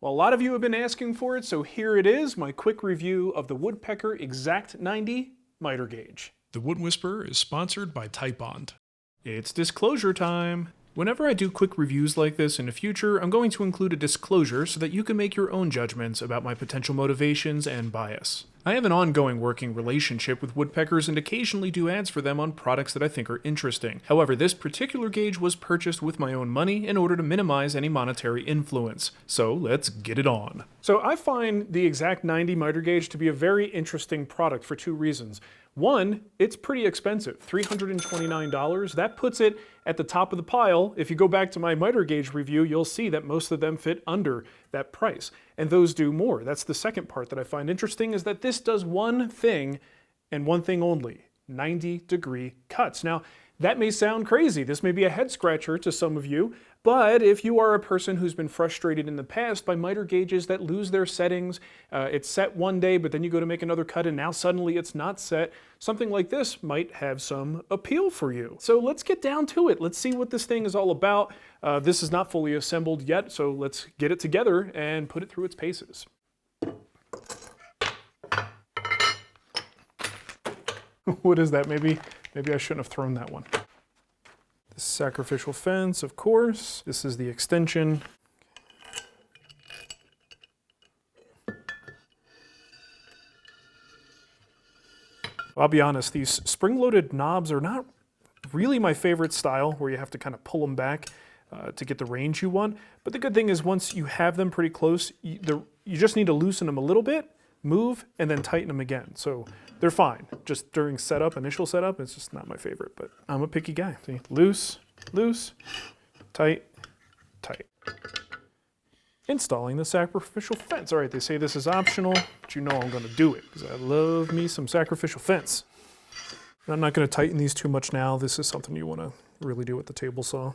Well, a lot of you have been asking for it, so here it is, my quick review of the Woodpecker Exact-90 miter gauge. The Wood Whisperer is sponsored by Typebond. It's disclosure time. Whenever I do quick reviews like this in the future, I'm going to include a disclosure so that you can make your own judgments about my potential motivations and bias. I have an ongoing working relationship with woodpeckers and occasionally do ads for them on products that I think are interesting. However, this particular gauge was purchased with my own money in order to minimize any monetary influence. So let's get it on. So I find the Exact-90 miter gauge to be a very interesting product for two reasons. One, it's pretty expensive, $329. That puts it at the top of the pile. If you go back to my miter gauge review, you'll see that most of them fit under that price. And those do more. That's the second part that I find interesting, is that this does one thing and one thing only, 90-degree cuts. Now, that may sound crazy. This may be a head scratcher to some of you, but if you are a person who's been frustrated in the past by miter gauges that lose their settings, it's set one day, but then you go to make another cut and now suddenly it's not set, something like this might have some appeal for you. So let's get down to it. Let's see what this thing is all about. This is not fully assembled yet, so let's get it together and put it through its paces. What is that? Maybe I shouldn't have thrown that one. The sacrificial fence, of course. This is the extension. I'll be honest, these spring-loaded knobs are not really my favorite style, where you have to kind of pull them back to get the range you want. But the good thing is, once you have them pretty close, you just need to loosen them a little bit, move, and then tighten them again. So they're fine. Just during setup, initial setup, it's just not my favorite, but I'm a picky guy. See, loose, loose, tight, tight. Installing the sacrificial fence. All right, they say this is optional, but you know I'm gonna do it, because I love me some sacrificial fence. I'm not gonna tighten these too much now. This is something you wanna really do with the table saw.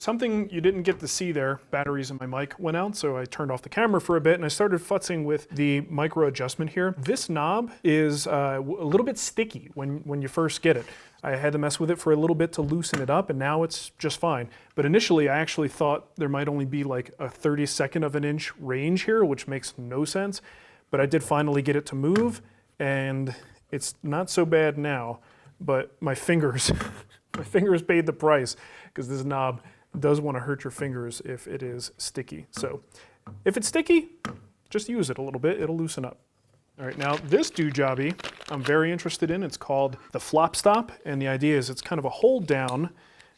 Something you didn't get to see there, batteries in my mic went out, so I turned off the camera for a bit and I started futzing with the micro adjustment here. This knob is a little bit sticky when you first get it. I had to mess with it for a little bit to loosen it up, and now it's just fine. But initially I actually thought there might only be like a 32nd of an inch range here, which makes no sense. But I did finally get it to move, and it's not so bad now, but my fingers, my fingers paid the price, because this knob does want to hurt your fingers if it is sticky. So if it's sticky, just use it a little bit, it'll loosen up. All right, now this doojobby I'm very interested in. It's called the flop stop, and the idea is it's kind of a hold down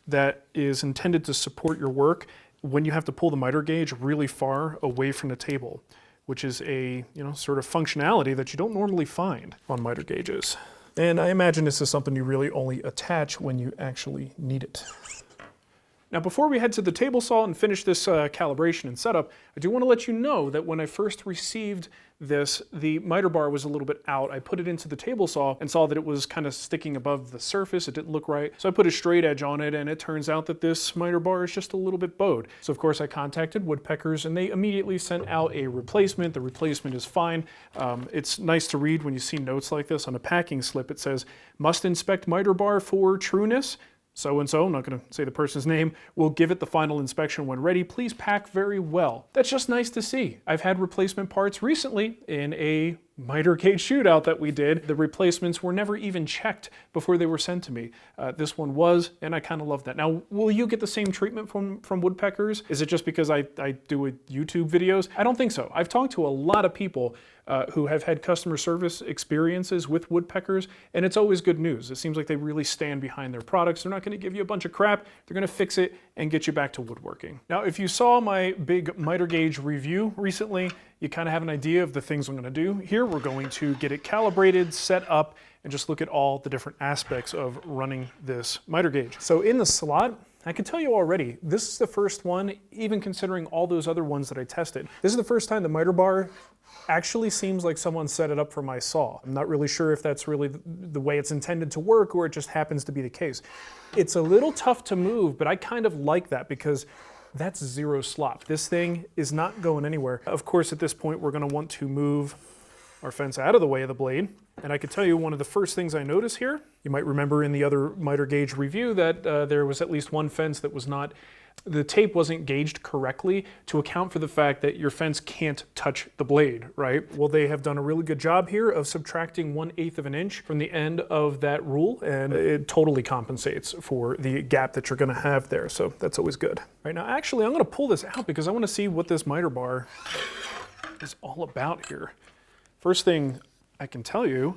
that is intended to support your work when you have to pull the miter gauge really far away from the table, which is a sort of functionality that you don't normally find on miter gauges. And I imagine this is something you really only attach when you actually need it. Now, before we head to the table saw and finish this calibration and setup, I do want to let you know that when I first received this, the miter bar was a little bit out. I put it into the table saw and saw that it was kind of sticking above the surface. It didn't look right. So I put a straight edge on it, and it turns out that this miter bar is just a little bit bowed. So of course I contacted Woodpeckers, and they immediately sent out a replacement. The replacement is fine. It's nice to read when you see notes like this on a packing slip. It says, "Must inspect miter bar for trueness. So-and-so," I'm not going to say the person's name, "will give it the final inspection when ready. Please pack very well." That's just nice to see. I've had replacement parts recently in a miter gauge shootout that we did. The replacements were never even checked before they were sent to me. This one was, and I kind of love that. Now, will you get the same treatment from Woodpeckers? Is it just because I do YouTube videos? I don't think so. I've talked to a lot of people who have had customer service experiences with Woodpeckers, and it's always good news. It seems like they really stand behind their products. They're not going to give you a bunch of crap. They're going to fix it and get you back to woodworking. Now, if you saw my big miter gauge review recently, you kind of have an idea of the things I'm going to do. Here, we're going to get it calibrated, set up, and just look at all the different aspects of running this miter gauge. So in the slot, I can tell you already, this is the first one, even considering all those other ones that I tested. This is the first time the miter bar actually seems like someone set it up for my saw. I'm not really sure if that's really the way it's intended to work, or it just happens to be the case. It's a little tough to move, but I kind of like that, because that's zero slop. This thing is not going anywhere. Of course, at this point, we're going to want to move our fence out of the way of the blade. And I can tell you one of the first things I notice here, you might remember in the other miter gauge review that there was at least one fence that was not, the tape wasn't gauged correctly to account for the fact that your fence can't touch the blade, right? Well, they have done a really good job here of subtracting 1/8 of an inch from the end of that rule, and it totally compensates for the gap that you're gonna have there, so that's always good. Right now, actually, I'm gonna pull this out because I wanna see what this miter bar is all about here. First thing I can tell you,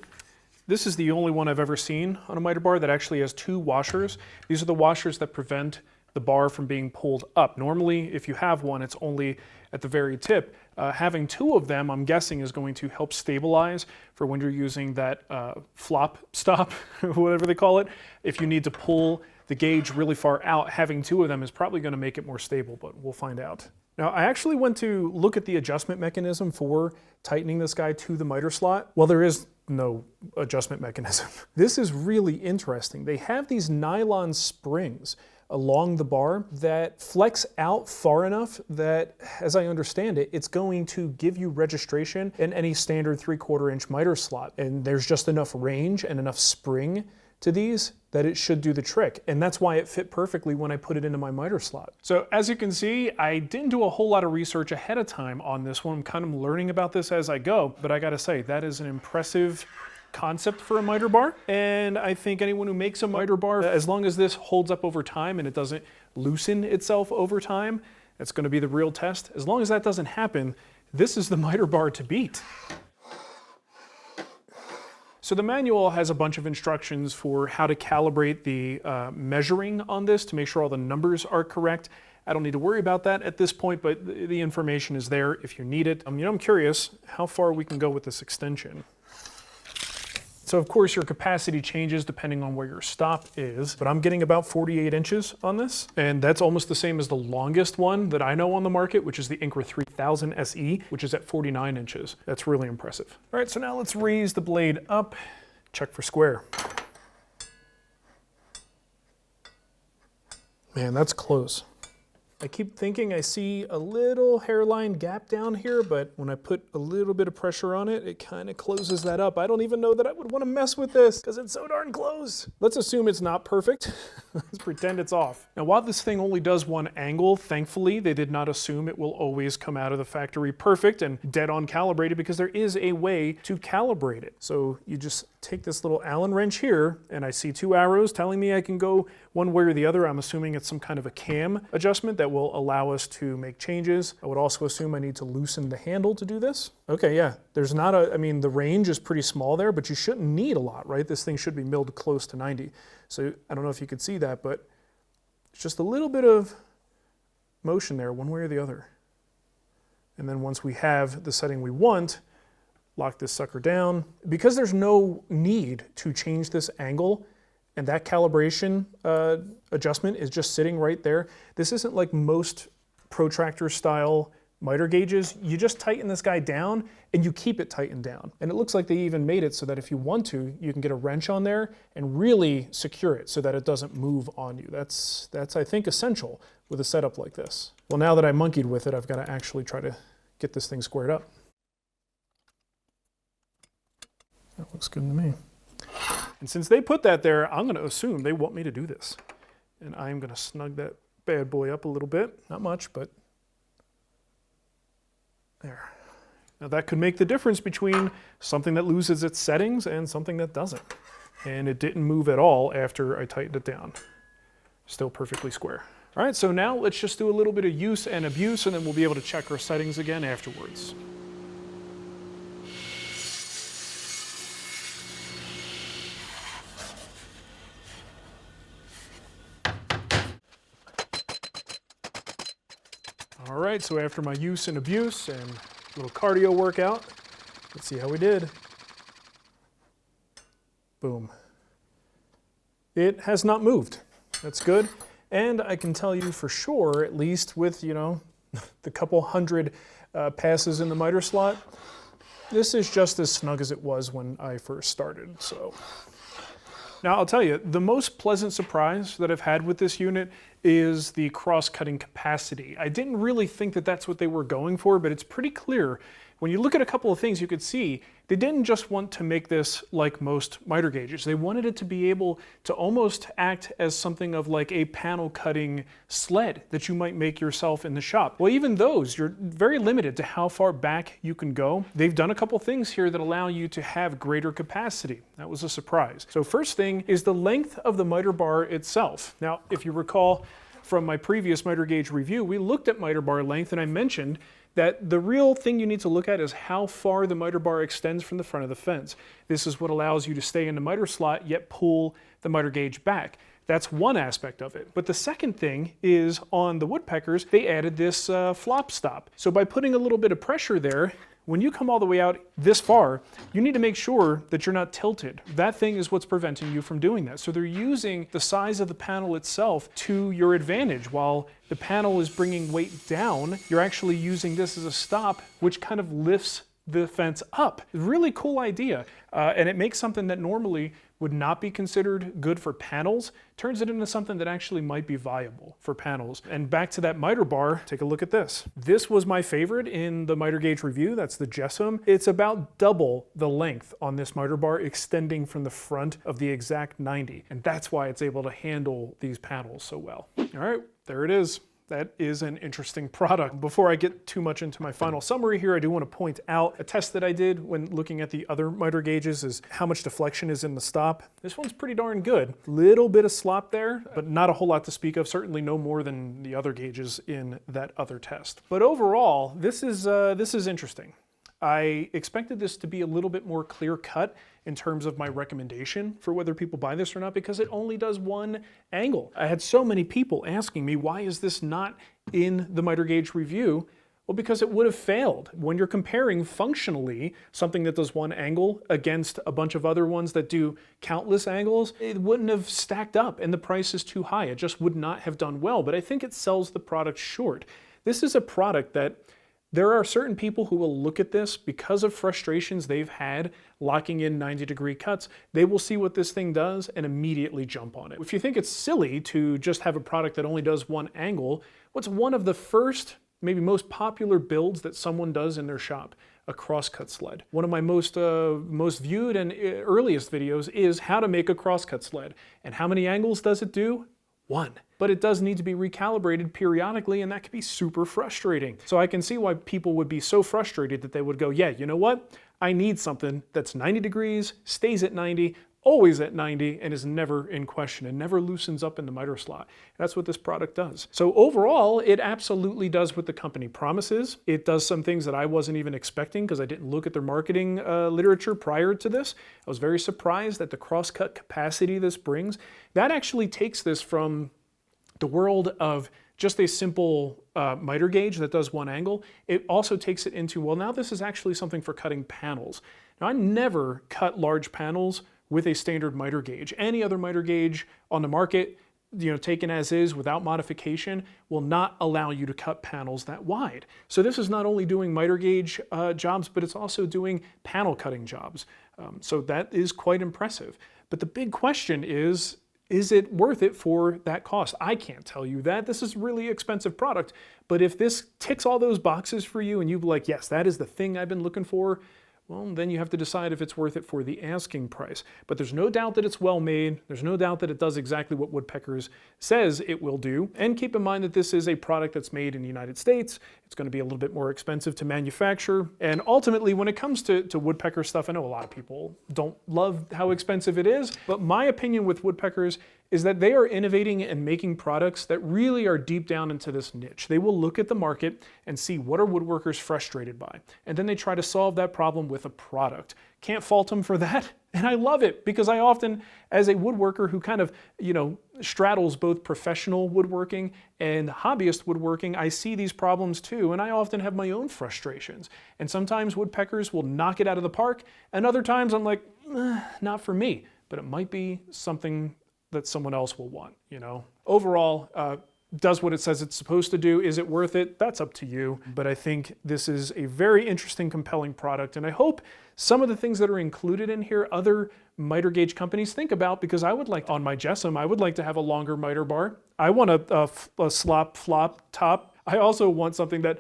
this is the only one I've ever seen on a miter bar that actually has 2 washers. These are the washers that prevent the bar from being pulled up. Normally, if you have one, it's only at the very tip. Having 2 of them, I'm guessing, is going to help stabilize for when you're using that flop stop, whatever they call it. If you need to pull the gauge really far out, having 2 of them is probably gonna make it more stable, but we'll find out. Now, I actually went to look at the adjustment mechanism for tightening this guy to the miter slot. Well, there is no adjustment mechanism. This is really interesting. They have these nylon springs along the bar that flex out far enough that, as I understand it, it's going to give you registration in any standard 3/4 inch miter slot. And there's just enough range and enough spring to these that it should do the trick. And that's why it fit perfectly when I put it into my miter slot. So as you can see, I didn't do a whole lot of research ahead of time on this one. I'm kind of learning about this as I go, but I gotta say, that is an impressive concept for a miter bar. And I think anyone who makes a miter bar, as long as this holds up over time and it doesn't loosen itself over time, that's gonna be the real test. As long as that doesn't happen, this is the miter bar to beat. So the manual has a bunch of instructions for how to calibrate the measuring on this to make sure all the numbers are correct. I don't need to worry about that at this point, but the information is there if you need it. I'm curious how far we can go with this extension. So of course your capacity changes depending on where your stop is, but I'm getting about 48 inches on this, and that's almost the same as the longest one that I know on the market, which is the Incra 3000 SE, which is at 49 inches. That's really impressive. All right, so now let's raise the blade up, check for square. Man, that's close. I keep thinking I see a little hairline gap down here, but when I put a little bit of pressure on it, it kind of closes that up. I don't even know that I would want to mess with this because it's so darn close. Let's assume it's not perfect. Let's pretend it's off. Now, while this thing only does one angle, thankfully, they did not assume it will always come out of the factory perfect and dead on calibrated, because there is a way to calibrate it. So you just take this little Allen wrench here, and I see 2 arrows telling me I can go one way or the other. I'm assuming it's some kind of a cam adjustment that will allow us to make changes. I would also assume I need to loosen the handle to do this. Okay, yeah, there's not a, I mean, the range is pretty small there, but you shouldn't need a lot, right? This thing should be milled close to 90. So I don't know if you could see that, but it's just a little bit of motion there, one way or the other. And then once we have the setting we want, lock this sucker down. Because there's no need to change this angle, and that calibration adjustment is just sitting right there. This isn't like most protractor style miter gauges. You just tighten this guy down and you keep it tightened down. And it looks like they even made it so that if you want to, you can get a wrench on there and really secure it so that it doesn't move on you. That's I think, essential with a setup like this. Well, now that I monkeyed with it, I've got to actually try to get this thing squared up. That looks good to me. And since they put that there, I'm going to assume they want me to do this. And I'm going to snug that bad boy up a little bit. Not much, but there. Now that could make the difference between something that loses its settings and something that doesn't. And it didn't move at all after I tightened it down. Still perfectly square. All right, so now let's just do a little bit of use and abuse, and then we'll be able to check our settings again afterwards. All right, so after my use and abuse and a little cardio workout, let's see how we did. Boom. It has not moved. That's good. And I can tell you for sure, at least with, you know, the couple hundred passes in the miter slot, this is just as snug as it was when I first started, so. Now, I'll tell you, the most pleasant surprise that I've had with this unit is the cross-cutting capacity. I didn't really think that that's what they were going for, but it's pretty clear when you look at a couple of things, you could see they didn't just want to make this like most miter gauges. They wanted it to be able to almost act as something of like a panel cutting sled that you might make yourself in the shop. Well, even those, you're very limited to how far back you can go. They've done a couple things here that allow you to have greater capacity. That was a surprise. So first thing is the length of the miter bar itself. Now, if you recall from my previous miter gauge review, we looked at miter bar length and I mentioned that the real thing you need to look at is how far the miter bar extends from the front of the fence. This is what allows you to stay in the miter slot yet pull the miter gauge back. That's one aspect of it. But the second thing is on the Woodpeckers, they added this flop stop. So by putting a little bit of pressure there, when you come all the way out this far, you need to make sure that you're not tilted. That thing is what's preventing you from doing that. So they're using the size of the panel itself to your advantage. While the panel is bringing weight down, you're actually using this as a stop, which kind of lifts the fence up. Really cool idea. And it makes something that normally would not be considered good for panels, turns it into something that actually might be viable for panels. And back to that miter bar, take a look at this. This was my favorite in the miter gauge review. That's the Jessam. It's about double the length on this miter bar extending from the front of the Exact-90. And that's why it's able to handle these panels so well. All right, there it is. That is an interesting product. Before I get too much into my final summary here, I do want to point out a test that I did when looking at the other miter gauges is how much deflection is in the stop. This one's pretty darn good. Little bit of slop there, but not a whole lot to speak of. Certainly no more than the other gauges in that other test. But overall, this is interesting. I expected this to be a little bit more clear cut in terms of my recommendation for whether people buy this or not, because it only does one angle. I had so many people asking me, why is this not in the miter gauge review? Well, because it would have failed. When you're comparing functionally something that does one angle against a bunch of other ones that do countless angles, it wouldn't have stacked up and the price is too high. It just would not have done well, but I think it sells the product short. This is a product that there are certain people who will look at this because of frustrations they've had locking in 90-degree cuts. They will see what this thing does and immediately jump on it. If you think it's silly to just have a product that only does one angle, what's one of the first, maybe most popular builds that someone does in their shop? A crosscut sled. One of my most viewed and earliest videos is how to make a crosscut sled. And how many angles does it do? One. But it does need to be recalibrated periodically, and that can be super frustrating. So I can see why people would be so frustrated that they would go, yeah, you know what? I need something that's 90 degrees, stays at 90, always at 90, and is never in question and never loosens up in the miter slot. That's what this product does. So overall, it absolutely does what the company promises. It does some things that I wasn't even expecting because I didn't look at their marketing literature prior to this. I was very surprised at the crosscut capacity this brings. That actually takes this from the world of just a simple miter gauge that does one angle. It also takes it into, well, now this is actually something for cutting panels. Now, I never cut large panels with a standard miter gauge. Any other miter gauge on the market, taken as is without modification, will not allow you to cut panels that wide. So this is not only doing miter gauge jobs, but it's also doing panel cutting jobs. So that is quite impressive. But the big question is it worth it for that cost? I can't tell you that. This is a really expensive product, but if this ticks all those boxes for you and you're like, yes, that is the thing I've been looking for, well, then you have to decide if it's worth it for the asking price. But there's no doubt that it's well made. There's no doubt that it does exactly what Woodpeckers says it will do. And keep in mind that this is a product that's made in the United States. It's going to be a little bit more expensive to manufacture. And ultimately, when it comes to Woodpecker stuff, I know a lot of people don't love how expensive it is, but my opinion with Woodpeckers is that they are innovating and making products that really are deep down into this niche. They will look at the market and see what are woodworkers frustrated by, and then they try to solve that problem with a product. Can't fault them for that, and I love it because I often, as a woodworker who kind of, straddles both professional woodworking and hobbyist woodworking, I see these problems too, and I often have my own frustrations. And sometimes Woodpeckers will knock it out of the park, and other times I'm like, not for me, but it might be something that someone else will want, Overall, does what it says it's supposed to do. Is it worth it? That's up to you. But I think this is a very interesting, compelling product. And I hope some of the things that are included in here, other miter gauge companies think about, because I would like, on my Jessam, I would like to have a longer miter bar. I want a slop flop top. I also want something that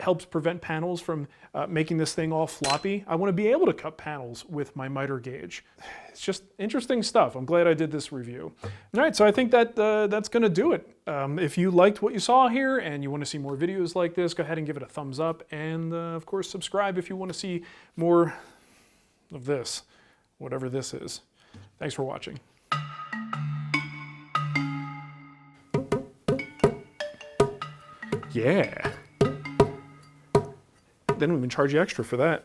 helps prevent panels from making this thing all floppy. I want to be able to cut panels with my miter gauge. It's just interesting stuff. I'm glad I did this review. All right, so I think that that's going to do it. If you liked what you saw here and you want to see more videos like this, go ahead and give it a thumbs up. And of course, subscribe if you want to see more of this, whatever this is. Thanks for watching. Yeah. They don't even charge you extra for that.